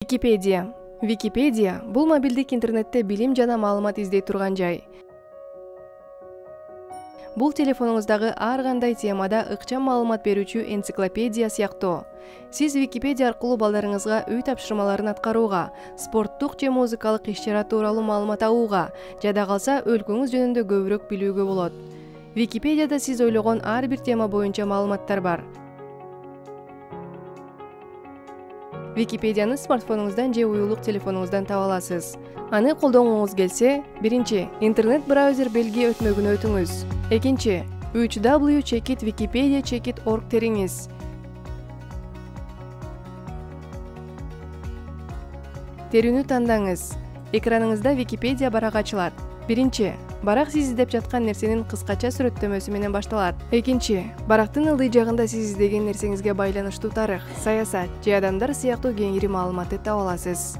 Википедия. Википедия — бул мобилдик интернетте билим жана маалымат издей турган жай. Бул телефонуңуздагы ар кандай темада ыкчам маалымат берүүчү энциклопедия сыяктуу. Сиз Википедия аркылуу балдарыңызга үй тапшырмаларын аткарууга, спорттук же музыкалык иш-чара тууралуу маалымат алууга, жада калса өлкөңүз жөнүндө көбүрөөк билүүгө болот. Википедияда сиз ойлогон ар бир тема боюнча маалыматтар бар. Википедияны смартфонуңуздан же уюлук телефонуңуздан таба аласыз. Аны колдонгуңуз келсе, биринчи, интернет-браузер белги өтмөгүнө өтүңүз. Экинчи, www.wikipedia.org териңиз. Терүүнү тандаңыз. Экраныңызда Википедия барак ачылат. Биринчи, барак сиз издеп жаткан нерсенин кыскача сүрөттөмөсү менен башталат. Экинчи, барактын ылдый жагында сиз издеген нерсеңизге байланыштуу тарых, саясат же адамдар сыяктуу кеңири маалыматты таба аласыз.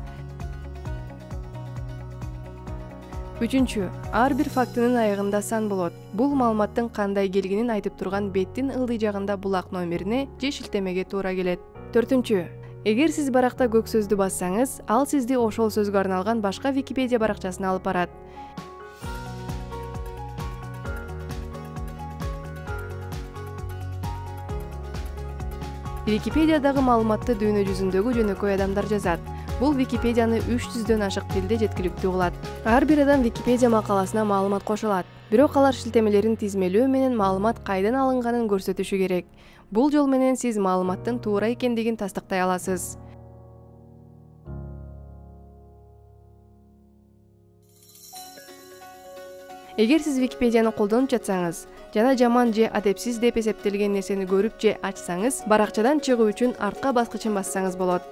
Үчүнчү, ар бир фактынын аягында сан болот. Бул маалыматтын кандай келгенин айтып турган беттин ылдый жагында булак номерине же шилтемеге туура келет. Төртүнчү, эгер сиз баракта көк сөздү бассаңыз, ал сизди ошол сөзгө арналган башка Википедия баракчасына алып барат. Википедиядагы маалыматты дүйнө жүзүндөгү жөнөкөй адамдар жазат. Бул Википедияны 300дөн ашык тилде жеткиликтүү кылат. Ар бир адам Википедия макаласына маалымат кошо алат. Бирок алар шилтемелерин тизмелөө менен маалымат кайдан алынганын көрсөтүшү керек. Бул жол менен сиз маалыматтын туура экендигин тастыктай аласыз. Эгер сиз Википедияны колдонуп жатсаңыз, жана жаман же адепсиз деп эсептелген нерсени көрүп же ачсаңыз, баракчадан чыгуу үчүн артка баскычын бассаңыз болот.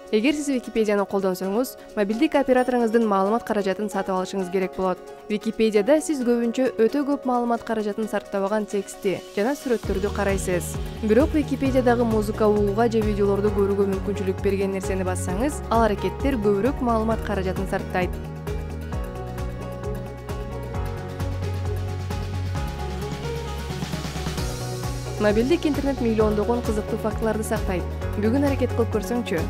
Эгер сиз Википедияны колдонсоңуз, мобилдик операторуңуздун маалымат каражатын сатып алышыңыз керек болот. Википедияда сиз көбүнчө өтө көп маалымат каражатын сарптабаган текстти жана сүрөттөрдү карайсыз. Бирок Википедиядагы музыка угууга же видеолорду көрүүгө мүмкүнчүлүк берген нерсени бассаңыз, ал аракеттер көбүрөөк маалымат каражатын сарптайт. Мобилдик интернет миллиондогон кызыктуу фактыларды сактайт. Бүгүн аракет кылып көрсөңчү.